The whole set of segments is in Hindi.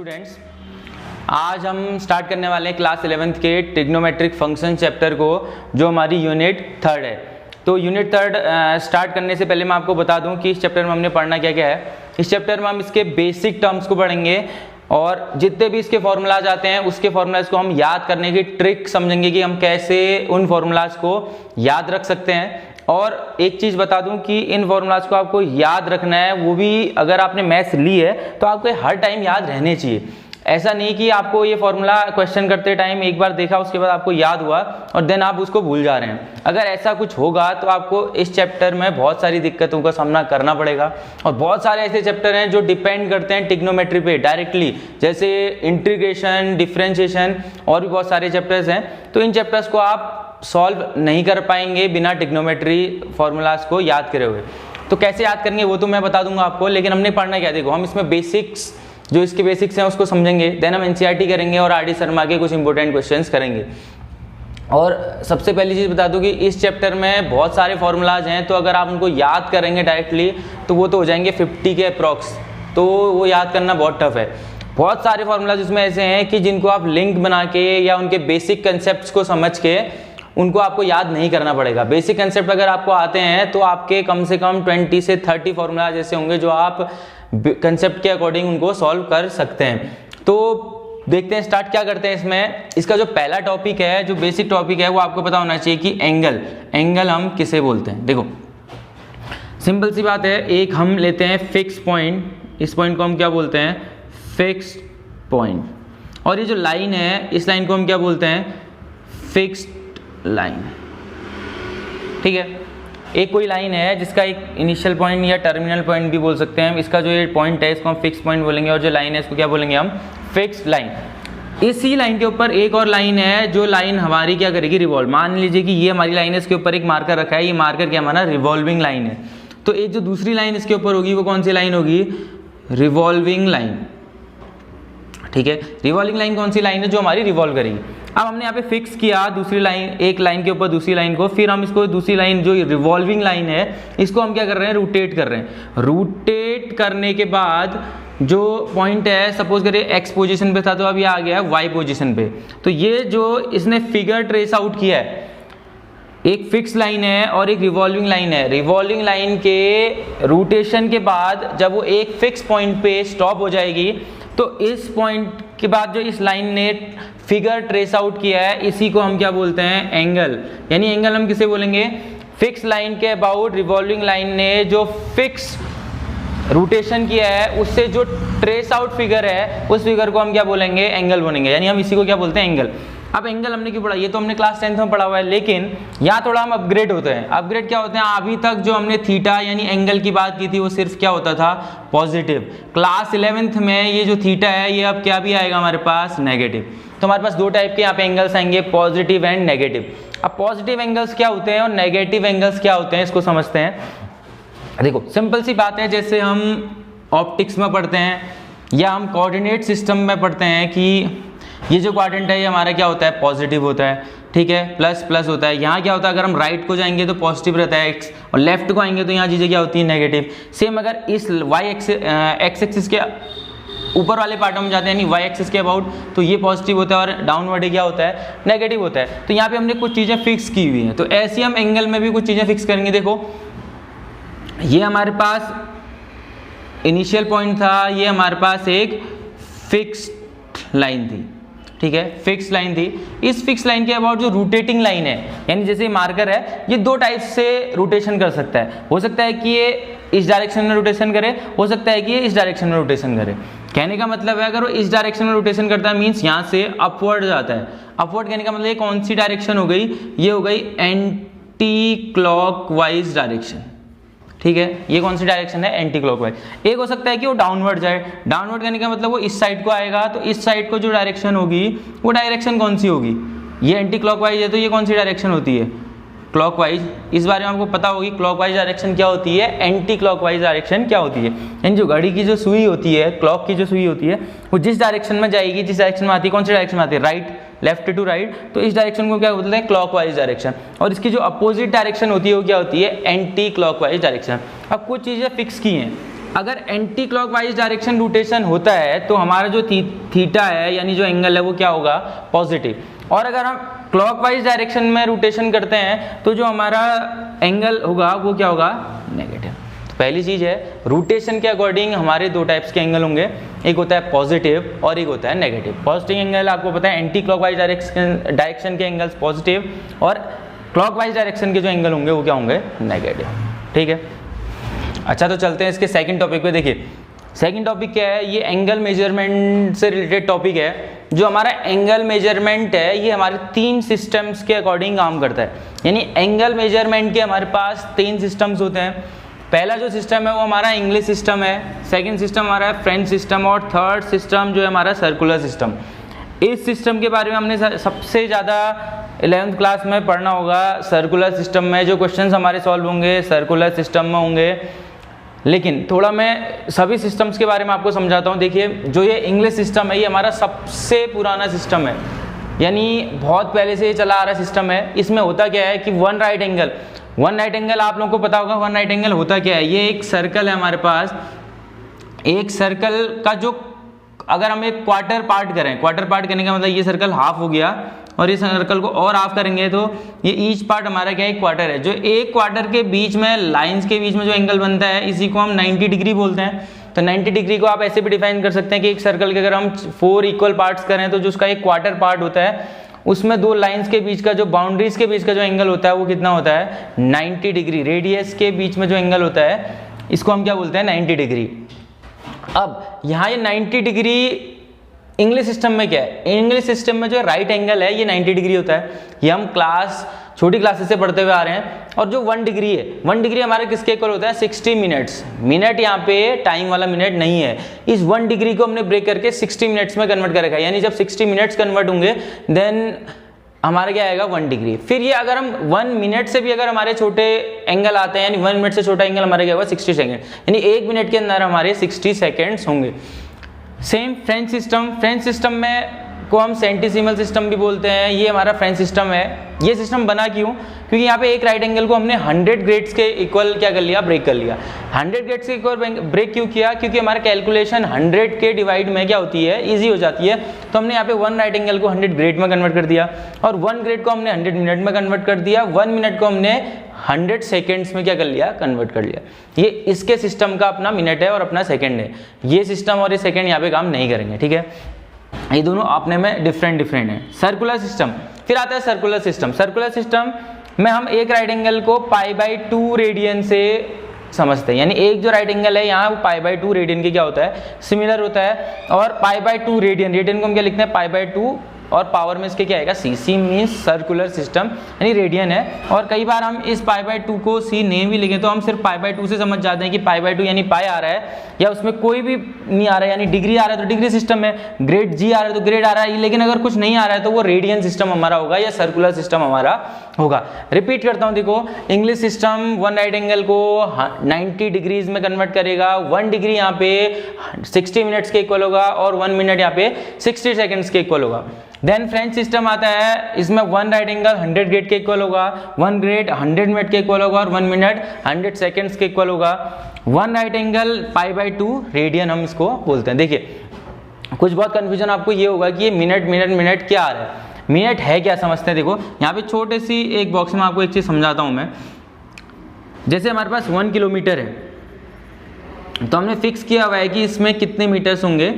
स्टूडेंट्स, आज हम स्टार्ट करने वाले हैं क्लास 11th के ट्रिग्नोमेट्रिक फंक्शन चैप्टर को, जो हमारी यूनिट 3 है। तो यूनिट 3 स्टार्ट करने से पहले मैं आपको बता दूं कि इस चैप्टर में हमने पढ़ना क्या क्या है। इस चैप्टर में हम इसके बेसिक टर्म्स को पढ़ेंगे और जितने भी इसके फॉर्मूलाज आते हैं उसके फॉर्मूलाज को हम याद करने की ट्रिक समझेंगे कि हम कैसे उन फॉर्मूलाज को याद रख सकते हैं। और एक चीज़ बता दूं कि इन फॉर्मूलाज को आपको याद रखना है, वो भी अगर आपने मैथ्स ली है तो आपको हर टाइम याद रहने चाहिए। ऐसा नहीं कि आपको ये फॉर्मूला क्वेश्चन करते टाइम एक बार देखा उसके बाद आपको याद हुआ और देन आप उसको भूल जा रहे हैं। अगर ऐसा कुछ होगा तो आपको इस चैप्टर में बहुत सारी दिक्कतों का सामना करना पड़ेगा। और बहुत सारे ऐसे चैप्टर हैं जो डिपेंड करते हैं ट्रिग्नोमेट्री पे डायरेक्टली, जैसे इंटीग्रेशन, डिफरेंशिएशन और भी बहुत सारे चैप्टर्स हैं। तो इन चैप्टर्स को आप सॉल्व नहीं कर पाएंगे बिना ट्रिग्नोमेट्री फॉर्मूलाज को याद करे हुए। तो कैसे याद करेंगे वो तो मैं बता दूंगा आपको, लेकिन हमने पढ़ना क्या, देखो हम इसमें बेसिक्स, जो इसके बेसिक्स हैं उसको समझेंगे, देन हम एनसीईआरटी करेंगे और आर.डी. शर्मा के कुछ इंपॉर्टेंट क्वेश्चंस करेंगे। और सबसे पहली चीज़ बता दूं कि इस चैप्टर में बहुत सारे फॉर्मूलाज हैं, तो अगर आप उनको याद करेंगे डायरेक्टली तो वो तो हो जाएंगे 50 के अप्रॉक्स, तो वो याद करना बहुत टफ है। बहुत सारे फॉर्मूलाज उसमें ऐसे हैं कि जिनको आप लिंक बना के या उनके बेसिक कंसेप्ट को समझ के उनको आपको याद नहीं करना पड़ेगा। बेसिक कंसेप्ट अगर आपको आते हैं तो आपके कम से कम 20 से 30 फॉर्मूलाज ऐसे होंगे जो आप कंसेप्ट के अकॉर्डिंग उनको सॉल्व कर सकते हैं। तो देखते हैं, स्टार्ट क्या करते हैं इसमें। इसका जो पहला टॉपिक है, जो बेसिक टॉपिक है, वो आपको पता होना चाहिए कि एंगल हम किसे बोलते हैं। देखो सिंपल सी बात है, एक हम लेते हैं फिक्स पॉइंट, इस पॉइंट को हम क्या बोलते हैं, फिक्स्ड पॉइंट। और ये जो लाइन है, इस लाइन को हम क्या बोलते हैं, फिक्स्ड लाइन। ठीक है, एक कोई लाइन है जिसका एक इनिशियल पॉइंट या टर्मिनल पॉइंट भी बोल सकते हैं। इसका जो ये पॉइंट है इसको हम फिक्स पॉइंट बोलेंगे, और जो लाइन है इसको क्या बोलेंगे हम, फिक्स्ड लाइन। इसी लाइन के ऊपर एक और लाइन है, जो लाइन हमारी क्या करेगी, रिवॉल्व। मान लीजिए कि ये हमारी लाइन है, इसके ऊपर एक मार्कर रखा है, ये मार्कर क्या हमारा रिवॉल्विंग लाइन है। तो एक जो दूसरी लाइन इसके ऊपर होगी वो कौन सी लाइन होगी, रिवॉल्विंग लाइन। ठीक है, रिवॉल्विंग लाइन कौन सी लाइन है, जो हमारी रिवॉल्व करेगी। अब हमने यहाँ पे फिक्स किया दूसरी लाइन, एक लाइन के ऊपर दूसरी लाइन को, फिर हम इसको दूसरी लाइन जो रिवॉल्विंग लाइन है इसको हम क्या कर रहे हैं, रोटेट कर रहे हैं। रोटेट करने के बाद जो पॉइंट है, सपोज करिए एक्स पोजीशन पे था तो अब ये आ गया वाई पोजीशन पे। तो ये जो इसने फिगर ट्रेस आउट किया है, एक फिक्स लाइन है और एक रिवॉल्विंग लाइन है। रिवॉल्विंग लाइन के रोटेशन के बाद जब वो एक फिक्स पॉइंट पे स्टॉप हो जाएगी, तो इस पॉइंट के बाद जो इस लाइन ने फिगर ट्रेस आउट किया है, इसी को हम क्या बोलते हैं, एंगल। यानी एंगल हम किसे बोलेंगे, फिक्स लाइन के अबाउट रिवॉल्विंग लाइन ने जो फिक्स रोटेशन किया है उससे जो ट्रेस आउट फिगर है, उस फिगर को हम क्या बोलेंगे, एंगल बोलेंगे। यानी हम इसी को क्या बोलते हैं, एंगल। अब एंगल हमने क्यों पढ़ा, ये तो हमने क्लास 10th में पढ़ा हुआ है, लेकिन यहाँ थोड़ा हम अपग्रेड होते हैं। अपग्रेड क्या होते हैं, अभी तक जो हमने थीटा यानी एंगल की बात की थी वो सिर्फ क्या होता था, पॉजिटिव। क्लास 11th में ये जो थीटा है ये अब क्या भी आएगा हमारे पास, नेगेटिव। तो हमारे पास दो टाइप के यहाँ पे एंगल्स आएंगे, पॉजिटिव एंड नेगेटिव। अब पॉजिटिव एंगल्स क्या होते हैं और नेगेटिव एंगल्स क्या होते हैं, इसको समझते हैं। देखो सिंपल सी बात है, जैसे हम ऑप्टिक्स में पढ़ते हैं या हम कोऑर्डिनेट सिस्टम में पढ़ते हैं कि ये जो क्वाड्रेंट है ये हमारा क्या होता है, पॉजिटिव होता है। ठीक है, प्लस प्लस होता है। यहाँ क्या होता है, अगर हम राइट को जाएंगे तो पॉजिटिव रहता है एक्स, और लेफ्ट को आएंगे तो यहाँ चीज़ें क्या होती है, नेगेटिव। सेम अगर इस वाई एक्स एक्सिस के ऊपर वाले पार्ट में जाते हैं, यानी वाई एक्सिस के अबाउट, तो ये पॉजिटिव होता है और डाउनवर्ड क्या होता है, नेगेटिव होता है। तो यहाँ पे हमने कुछ चीज़ें फिक्स की हुई हैं, तो ऐसे हम एंगल में भी कुछ चीज़ें फिक्स करेंगे। देखो ये हमारे पास इनिशियल पॉइंट था, ये हमारे पास एक फिक्स्ड लाइन थी। ठीक है, फिक्स लाइन थी। इस फिक्स लाइन के अबाउट जो रोटेटिंग लाइन है, यानी जैसे मार्कर है, ये दो टाइप से रोटेशन कर सकता है। हो सकता है कि ये इस डायरेक्शन में रोटेशन करे, हो सकता है कि ये इस डायरेक्शन में रोटेशन करे। कहने का मतलब है, अगर वो इस डायरेक्शन में रोटेशन करता है मीन्स यहाँ से अपवर्ड जाता है। अपवर्ड कहने का मतलब ये कौन सी डायरेक्शन हो गई, ये हो गई एंटी क्लॉकवाइज डायरेक्शन। ठीक है, ये कौन सी डायरेक्शन है, एंटी क्लॉकवाइज। एक हो सकता है कि वो डाउनवर्ड जाए। डाउनवर्ड करने का मतलब वो इस साइड को आएगा, तो इस साइड को जो डायरेक्शन होगी वो डायरेक्शन कौन सी होगी, ये एंटी क्लॉकवाइज है, तो ये कौन सी डायरेक्शन होती है, क्लॉकवाइज। इस बारे में आपको पता होगी क्लॉकवाइज डायरेक्शन क्या होती है, एंटी क्लॉकवाइज डायरेक्शन क्या होती है। यानी जो घड़ी की जो सुई होती है, क्लॉक की जो सुई होती है, वो जिस डायरेक्शन में जाएगी, जिस डायरेक्शन में आती है, कौन सी डायरेक्शन में आती है, राइट, लेफ्ट टू राइट, तो इस डायरेक्शन को क्या बोलते हैं, क्लॉकवाइज डायरेक्शन। और इसकी जो अपोजिट डायरेक्शन होती है वो क्या होती है, एंटी क्लॉकवाइज डायरेक्शन। अब कुछ चीज़ें फिक्स की हैं, अगर एंटी क्लॉकवाइज डायरेक्शन रोटेशन होता है तो हमारा जो थीटा है यानी जो एंगल है वो क्या होगा, पॉजिटिव। और अगर हम क्लॉकवाइज डायरेक्शन में रोटेशन करते हैं तो जो हमारा एंगल होगा वो क्या होगा, नेगेटिव। तो पहली चीज है रोटेशन के अकॉर्डिंग हमारे दो टाइप्स के एंगल होंगे, एक होता है पॉजिटिव और एक होता है नेगेटिव। पॉजिटिव एंगल आपको पता है एंटी क्लॉकवाइज डायरेक्शन के एंगल्स पॉजिटिव और क्लॉकवाइज डायरेक्शन के जो एंगल होंगे वो क्या होंगे, नेगेटिव। ठीक है, अच्छा तो चलते हैं इसके सेकंड टॉपिक पे। देखिए सेकंड टॉपिक क्या है, ये एंगल मेजरमेंट से रिलेटेड टॉपिक है। जो हमारा एंगल मेजरमेंट है ये हमारे 3 सिस्टम्स के अकॉर्डिंग काम करता है। यानी एंगल मेजरमेंट के हमारे पास 3 सिस्टम्स होते हैं। पहला जो सिस्टम है वो हमारा इंग्लिश सिस्टम है, सेकंड सिस्टम हमारा है फ्रेंच सिस्टम और थर्ड सिस्टम जो है हमारा सर्कुलर सिस्टम। इस सिस्टम के बारे में हमने सबसे ज़्यादा 11th क्लास में पढ़ना होगा। सर्कुलर सिस्टम में जो क्वेश्चंस हमारे सॉल्व होंगे सर्कुलर सिस्टम में होंगे। लेकिन थोड़ा मैं सभी सिस्टम्स के बारे में आपको समझाता हूँ। देखिए जो ये इंग्लिश सिस्टम है ये हमारा सबसे पुराना सिस्टम है, यानी बहुत पहले से ये चला आ रहा सिस्टम है। इसमें होता क्या है कि वन राइट एंगल आप लोगों को पता होगा वन राइट एंगल होता क्या है। ये एक सर्कल है हमारे पास, एक सर्कल का जो अगर हम एक क्वार्टर पार्ट करें, क्वार्टर पार्ट करने का मतलब ये सर्कल हाफ हो गया और इस सर्कल को और हाफ करेंगे तो ये ईच पार्ट हमारा क्या है, एक क्वार्टर है। जो एक क्वार्टर के बीच में लाइंस के बीच में जो एंगल बनता है इसी को हम 90 डिग्री बोलते हैं। तो 90 डिग्री को आप ऐसे भी डिफाइन कर सकते हैं कि एक सर्कल के अगर हम 4 इक्वल पार्ट्स करें तो जो उसका एक क्वार्टर पार्ट होता है उसमें दो लाइंस के बीच का जो बाउंड्रीज के बीच का जो एंगल होता है वो कितना होता है, 90 डिग्री। रेडियस के बीच में जो एंगल होता है इसको हम क्या बोलते हैं, 90 डिग्री। अब यहाँ ये 90 डिग्री इंग्लिश सिस्टम में क्या है, इंग्लिश सिस्टम में जो राइट एंगल है ये 90 डिग्री होता है। ये हम छोटी क्लासेस से पढ़ते हुए आ रहे हैं। और जो 1 डिग्री है, 1 डिग्री हमारे किसके इक्वल होता है, 60 मिनट्स। मिनट यहाँ पे टाइम वाला मिनट नहीं है। इस 1 डिग्री को हमने ब्रेक करके 60 मिनट्स में कन्वर्ट कर रखा है। यानी जब 60 मिनट्स कन्वर्ट होंगे देन हमारा क्या आएगा, 1 डिग्री। फिर ये अगर हम 1 मिनट से भी अगर हमारे छोटे एंगल आते हैं, यानी 1 मिनट से छोटा एंगल हमारे क्या होगा, 60 सेकेंड। यानी 1 मिनट के अंदर हमारे 60 सेकेंड्स होंगे। सेम फ्रेंच सिस्टम में को हम सेंटिसिमल सिस्टम भी बोलते हैं। ये हमारा फ्रेंच सिस्टम है। ये सिस्टम बना क्यों, क्योंकि यहाँ पे एक राइट एंगल को हमने 100 ग्रेड्स के इक्वल क्या कर लिया, ब्रेक कर लिया। 100 ग्रेड्स के इक्वल ब्रेक क्यों किया, क्योंकि हमारा कैलकुलेशन 100 के डिवाइड में क्या होती है, इजी हो जाती है। तो हमने यहाँ पे 1 राइट एंगल को 100 ग्रेड में कन्वर्ट कर दिया और 1 ग्रेड को हमने 100 मिनट में कन्वर्ट कर दिया। 1 मिनट को हमने 100 सेकेंड्स में क्या कर लिया, कन्वर्ट कर लिया। ये इसके सिस्टम का अपना मिनट है और अपना सेकेंड है। ये सिस्टम और ये सेकेंड यहाँ पे काम नहीं करेंगे, ठीक है। ये दोनों अपने में डिफरेंट है। सर्कुलर सिस्टम, फिर आता है सर्कुलर सिस्टम में हम एक राइट एंगल को π/2 रेडियन से समझते हैं। यानी एक जो राइट एंगल है यहाँ π/2 रेडियन के क्या होता है, सिमिलर होता है। और π/2 रेडियन को हम क्या लिखते हैं, π/2 और पावर में इसके क्या आएगा, सी मीन्स सर्कुलर सिस्टम यानी रेडियन है। और कई बार हम इस π/2 को सी नहीं भी लिखें तो हम सिर्फ π/2 से समझ जाते हैं कि π/2 यानी पाई आ रहा है या उसमें कोई भी नहीं आ रहा है, यानी डिग्री आ रहा है तो डिग्री सिस्टम है, ग्रेड जी आ रहा है तो ग्रेड आ रहा है। लेकिन अगर कुछ नहीं आ रहा है तो वो रेडियन सिस्टम हमारा होगा या सर्कुलर सिस्टम हमारा होगा। रिपीट करता हूँ, देखो इंग्लिश सिस्टम 1 राइट एंगल को 90 डिग्रीज में कन्वर्ट करेगा। 1 डिग्री यहाँ पे 60 मिनट्स के इक्वल होगा और 1 मिनट यहाँ पे 60 सेकेंड्स के इक्वल होगा। देन फ्रेंच सिस्टम आता है, इसमें 1 राइट एंगल 100 ग्रेड के इक्वल होगा, 1 ग्रेड 100 मिनट के इक्वल होगा और 1 मिनट 100 सेकेंड्स के इक्वल होगा। 1 राइट एंगल π/2 रेडियन हम इसको बोलते हैं। देखिए कुछ बहुत कंफ्यूजन आपको ये होगा कि ये मिनट क्या आ रहा है, मिनट है क्या, समझते हैं। देखो यहाँ पे छोटे सी एक बॉक्स में आपको एक चीज समझाता हूँ मैं। जैसे हमारे पास 1 किलोमीटर है तो हमने फिक्स किया हुआ है कि इसमें कितने मीटर्स होंगे,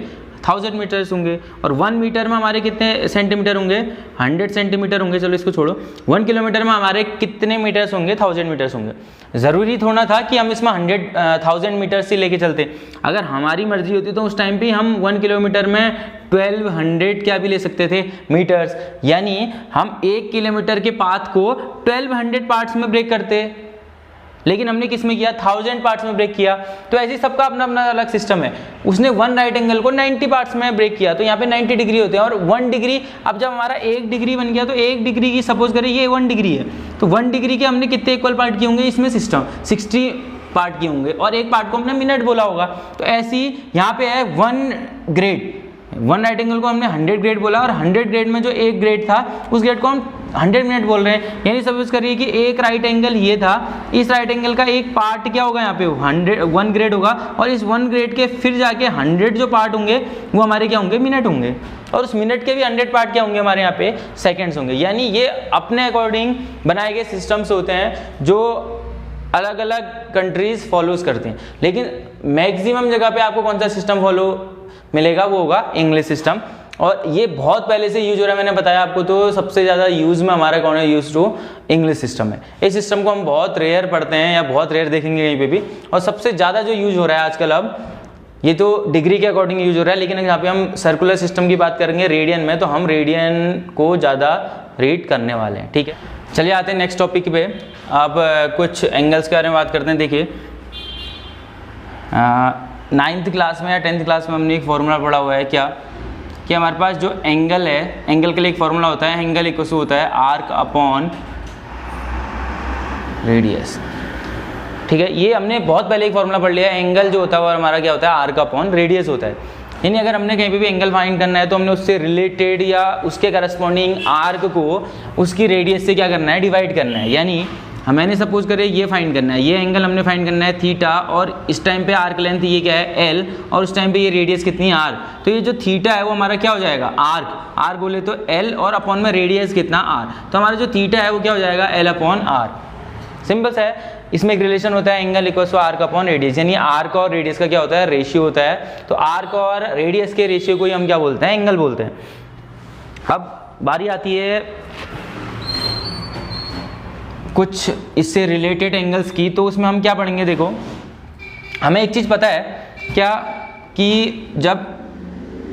1000 मीटर्स होंगे। और 1 मीटर में हमारे कितने सेंटीमीटर होंगे, 100 सेंटीमीटर होंगे। चलो इसको छोड़ो, 1 किलोमीटर में हमारे कितने मीटर्स होंगे, 1000 मीटर्स होंगे। ज़रूरी थोड़ा था कि हम इसमें 1000 मीटर्स ही लेके चलते। अगर हमारी मर्जी होती तो उस टाइम पे हम 1 किलोमीटर में 1200 क्या भी ले सकते थे, मीटर्स। यानी हम 1 किलोमीटर के पाथ को 1200 पार्ट्स में ब्रेक करते, लेकिन हमने किस में किया, 1000 पार्ट्स में ब्रेक किया। तो ऐसे सबका अपना अपना अलग सिस्टम है। उसने 1 राइट एंगल को 90 पार्ट्स में ब्रेक किया तो यहाँ पे 90 डिग्री होते हैं। और 1 डिग्री, अब जब हमारा 1 डिग्री बन गया तो 1 डिग्री की सपोज करें ये 1 डिग्री है तो 1 डिग्री के हमने कितने इक्वल पार्ट किए होंगे, इसमें सिस्टम 60 पार्ट किए होंगे और एक पार्ट को हमने मिनट बोला होगा। तो ऐसी यहाँ पे है 1 ग्रेड, 1 राइट एंगल को हमने 100 ग्रेड बोला और 100 ग्रेड में जो एक ग्रेड था उस ग्रेड को हम 100 मिनट बोल रहे हैं, यानी सपोज करिए कि एक राइट एंगल ये था, इस राइट एंगल का एक पार्ट क्या होगा यहाँ पे 1 ग्रेड होगा, और इस 1 ग्रेड के फिर जाके 100 जो पार्ट होंगे वो हमारे क्या होंगे, मिनट होंगे, और उस मिनट के भी 100 पार्ट क्या होंगे हमारे यहाँ पे, सेकेंड्स होंगे। यानी ये अपने अकॉर्डिंग बनाए गए सिस्टम्स होते हैं जो अलग अलग कंट्रीज फॉलोज करते हैं, लेकिन मैक्सिमम जगह पे आपको कौन सा सिस्टम फॉलो मिलेगा, वो होगा इंग्लिश सिस्टम। और ये बहुत पहले से यूज हो रहा है, मैंने बताया आपको, तो सबसे ज़्यादा यूज़ में हमारा कौन है, यूज टू इंग्लिश सिस्टम है। इस सिस्टम को हम बहुत रेयर पढ़ते हैं या बहुत रेयर देखेंगे कहीं पे भी, और सबसे ज़्यादा जो यूज हो रहा है आजकल, अब ये तो डिग्री के अकॉर्डिंग यूज हो रहा है, लेकिन यहाँ पे हम सर्कुलर सिस्टम की बात करेंगे रेडियन में, तो हम रेडियन को ज़्यादा रीड करने वाले हैं। ठीक है, चलिए आते हैं नेक्स्ट टॉपिक पे। अब कुछ एंगल्स के बारे में बात करते हैं। देखिए 9th क्लास में या 10th क्लास में हमने एक फॉर्मूला पढ़ा हुआ है क्या, कि हमारे पास जो एंगल है, एंगल के लिए एक फॉर्मूला होता है, एंगल इक्वल टू होता है आर्क अपॉन रेडियस। ठीक है, ये हमने बहुत पहले एक फॉर्मूला पढ़ लिया है, एंगल जो होता है वो हमारा क्या होता है, आर्क अपॉन रेडियस होता है। यानी अगर हमने कहीं पे भी एंगल फाइंड करना है तो हमने उससे रिलेटेड या उसके करस्पॉन्डिंग आर्क को उसकी रेडियस से क्या करना है, डिवाइड करना है। यानी मैंने सपोज करें ये फाइंड करना है, ये एंगल हमने फाइंड करना है थीटा, और इस टाइम पे आर्क लेंथ ये क्या है, एल, और उस टाइम पे ये रेडियस कितनी है, आर। तो ये जो थीटा है वो हमारा क्या हो जाएगा, आर्क बोले तो एल, और अपॉन में रेडियस कितना, आर। तो हमारा जो थीटा है वो क्या हो जाएगा, एल अपॉन आर। सिंपल सा है। इसमें एक रिलेशन होता है angle equal to arc upon radius, यानी आर्क और रेडियस का क्या होता है, रेशियो होता है। तो आर्क और रेडियस के रेशियो को ही हम क्या बोलते हैं, एंगल बोलते हैं। अब बारी आती है कुछ इससे रिलेटेड एंगल्स की, तो उसमें हम क्या पढ़ेंगे। देखो हमें एक चीज़ पता है क्या, कि जब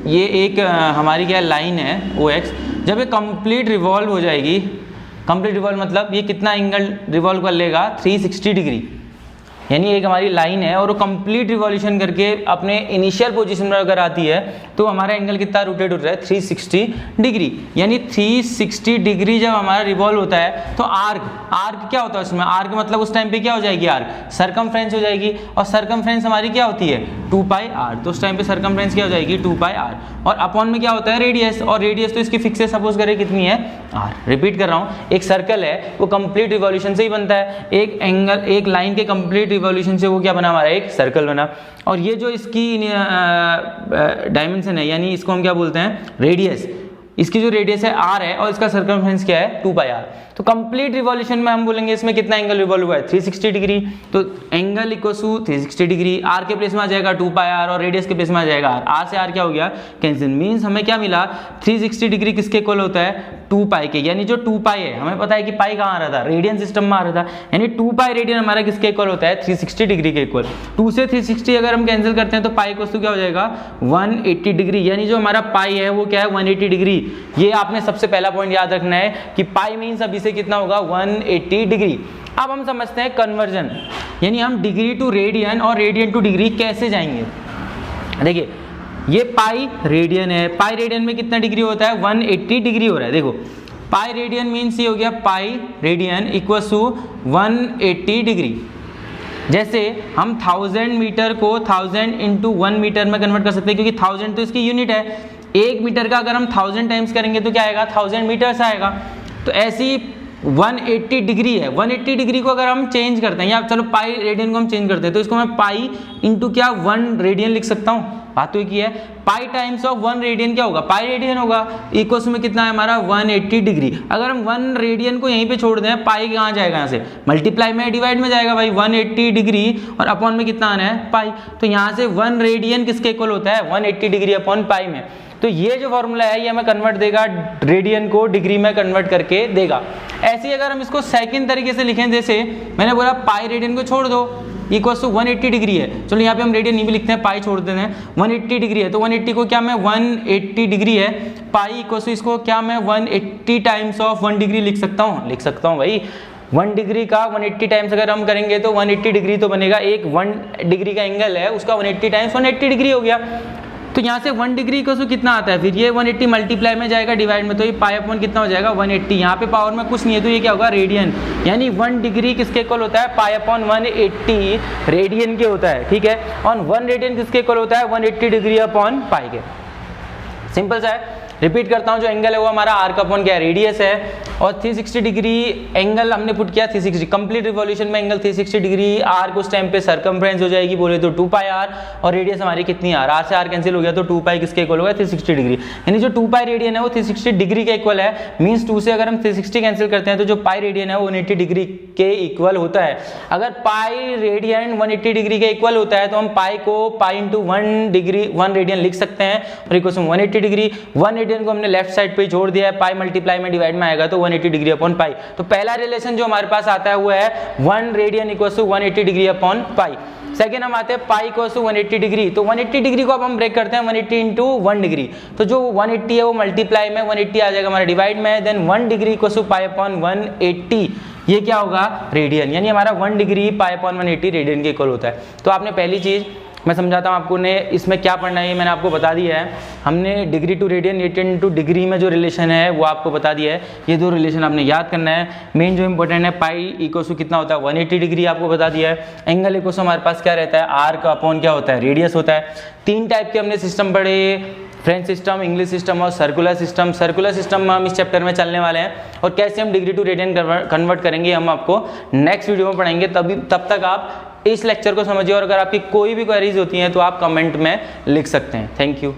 ये एक हमारी क्या लाइन है ओ एक्स, जब ये कंप्लीट रिवॉल्व हो जाएगी, कंप्लीट रिवॉल्व मतलब ये कितना एंगल रिवॉल्व कर लेगा, 360 डिग्री। यानी एक हमारी लाइन है और वो कंप्लीट रिवॉल्यूशन करके अपने इनिशियल पोजीशन में अगर आती है तो हमारा एंगल कितना रोटेट हो रहा है, 360 डिग्री। यानी 360 डिग्री जब हमारा रिवॉल्व होता है तो आर्क क्या होता है उसमें, आर्क मतलब उस टाइम पे क्या हो जाएगी, आर्क सरकमफ्रेंस हो जाएगी, और सरकमफ्रेंस हमारी क्या होती है, 2 पाई आर। तो उस टाइम पे सरकमफ्रेंस क्या हो जाएगी, 2 पाई आर, और अपॉन में क्या होता है, रेडियस, और रेडियस तो इसकी फिक्स है, सपोज करें कितनी है, आर। रिपीट कर रहा हूँ, एक सर्कल है वो कंप्लीट रिवॉल्यूशन से ही बनता है, एक एंगल, एक लाइन के कंप्लीट रिवॉल्यूशन से वो क्या बना, हमारा एक सर्कल बना। और ये जो इसकी डायमेंशन है, यानी इसको हम क्या बोलते हैं, रेडियस। इसकी जो रेडियस है आर है और इसका सर्कमफ्रेंस क्या है, 2 पाई आर। तो कंप्लीट रिवॉल्यूशन में हम बोलेंगे इसमें कितना एंगल रिवॉल्व हुआ है, 360 डिग्री। तो angle equal to 360 degree, R के प्लेस में आ जाएगा 2 पाई आर, और रेडियस के प्लेस में आ जाएगा आर। आर से आर क्या हो गया, कैंसिल। मीन्स हमें क्या मिला, 360 डिग्री किसके इक्वल होता है, 2 पाई के। यानी जो 2 पाई है, हमें पता है कि पाई कहाँ आ रहा था, रेडियन सिस्टम में आ रहा था, यानी 2 पाई रेडियन हमारा किसके इक्वल होता है, 360 डिग्री के इक्वल। 2 से 360 अगर हम कैंसिल करते हैं तो पाई इक्वल टू क्या हो जाएगा, 180 डिग्री। यानी जो हमारा पाई है वो क्या है, 180 डिग्री। ये आपने सबसे पहला पॉइंट याद रखना है कि पाई मीन्स अभी से कितना होगा, 180 डिग्री। अब हम समझते हैं कन्वर्जन, यानी हम डिग्री टू रेडियन और रेडियन टू डिग्री कैसे जाएंगे। देखिए ये पाई रेडियन है, पाई रेडियन में कितना डिग्री होता है, 180 डिग्री हो रहा है। देखो पाई रेडियन मीन्स ये हो गया, pi radian equal to 180 degree. जैसे हम 1000 मीटर को 1000 इंटू 1 मीटर में कन्वर्ट कर सकते हैं, क्योंकि 1000 तो इसकी यूनिट है। 1 मीटर का अगर हम 1000 टाइम्स करेंगे तो क्या आएगा, 1000 मीटर्स आएगा। तो ऐसी 180 डिग्री है, 180 डिग्री को अगर हम चेंज करते हैं, या चलो पाई रेडियन को हम चेंज करते हैं, तो इसको मैं पाई इंटू क्या 1 रेडियन लिख सकता हूँ। बात तो एक ही है, पाई टाइम्स ऑफ 1 रेडियन क्या होगा, पाई रेडियन होगा। इक्वल्स में कितना है हमारा, 180 डिग्री। अगर हम 1 रेडियन को यहीं पे छोड़ दें, पाई कहाँ जाएगा, यहाँ से मल्टीप्लाई में, डिवाइड में जाएगा भाई, 180 डिग्री और अपॉन में कितना आना है, पाई। तो यहाँ से 1 रेडियन किसके इक्वल होता है, 180 डिग्री अपॉन पाई में। तो ये जो फॉर्मूला है ये हमें कन्वर्ट देगा, रेडियन को डिग्री में कन्वर्ट करके देगा। ऐसे ही अगर हम इसको सेकंड तरीके से लिखें, जैसे मैंने बोला पाई रेडियन को छोड़ दो, इक्वल्स टू 180 डिग्री है। चलो यहाँ पे हम रेडियन नहीं भी लिखते हैं, पाई छोड़ देते हैं, 180 डिग्री है। तो 180 को क्या मैं 180 डिग्री है, पाई इक्वल्स टू इसको क्या मैं 180 टाइम्स ऑफ 1 डिग्री लिख सकता हूँ भाई। 1 डिग्री का 180 टाइम्स अगर हम करेंगे तो 180 डिग्री तो बनेगा। एक 1 डिग्री का एंगल है, उसका 180 टाइम्स 180 डिग्री हो गया। तो यहाँ से 1 डिग्री को कितना आता है, फिर ये 180 मल्टीप्लाई में जाएगा, डिवाइड में, तो ये पाई अपॉन कितना हो जाएगा, 180। यहाँ पे पावर में कुछ नहीं है तो ये क्या होगा, रेडियन। यानी 1 डिग्री किसके इक्वल होता है, पाई अपॉन 180 रेडियन के होता है। ठीक है, और 1 रेडियन किसके इक्वल होता है, 180 डिग्री अपॉन पाई के। सिंपल सा है। रिपीट करता हूँ, जो एंगल है वो हमारा आर्क अपॉन क्या है, रेडियस है। और 360 डिग्री एंगल हमने पुट किया 360, कंप्लीट रिवॉल्यूशन में एंगल 360 डिग्री। आर को उस टाइम पे सरकमफ्रेंस हो जाएगी बोले तो 2 पाई आर, और रेडियस हमारी कितनी आर, आर से आर कैंसिल हो गया तो 2 पाई किसके इक्वल होगा 360 डिग्री। यानी जो 2 पाई रेडियन है वो 360 डिग्री के इक्वल है। मींस 2 से अगर हम 360 कैंसिल करते हैं तो जो पाई रेडियन है वो 180 डिग्री के इक्वल होता है। अगर पाई रेडियन 180 डिग्री के इक्वल होता है तो हम पाई को पाई इंटू 1 डिग्री 1 रेडियन लिख सकते हैं, और इक्वल टू 180 डिग्री। 1 रेडियन को हमने लेफ्ट साइड पे जोड़ दिया है, पाई मल्टीप्लाई में डिवाइड में आएगा तो 180 डिग्री अपॉन पाई। तो पहला रिलेशन जो हमारे पास आता है वो है 1 radian equal to 180 degree upon pi. Second हम आते हैं पाई इक्वल टू 180 डिग्री। तो 180 डिग्री को अब हम ब्रेक करते हैं 180 इंटू 1 डिग्री। तो जो 180 है वो मल्टीप्लाई में 180 आ जाएगा हमारा डिवाइड में, then 1 degree equal to pi upon 180, ये क्या होगा रेडियन। यानी हमारा 1 डिग्री पाई अपॉन 180 रेडियन के इक्वल होता है। तो आपने पहली चीज मैं समझाता हूँ आपको ने इसमें क्या पढ़ना है, ये मैंने आपको बता दिया है। हमने degree to radian, radian to degree में जो रिलेशन है वो आपको बता दिया है। ये 2 रिलेशन आपने याद करना है। मेन जो इंपॉर्टेंट है पाई इक्वल टू कितना होता है 180 डिग्री आपको बता दिया है। एंगल इक्वल टू हमारे पास क्या रहता है आर का अपॉन क्या होता है रेडियस होता है। 3 टाइप के हमने सिस्टम पढ़े, फ्रेंच सिस्टम, इंग्लिश सिस्टम और सर्कुलर सिस्टम। सर्कुलर सिस्टम हम इस चैप्टर में चलने वाले हैं, और कैसे हम डिग्री टू रेडियन कन्वर्ट करेंगे हम आपको नेक्स्ट वीडियो में पढ़ेंगे। तब तक आप इस लेक्चर को समझिए, और अगर आपकी कोई भी क्वेरीज होती हैं तो आप कमेंट में लिख सकते हैं। Thank you.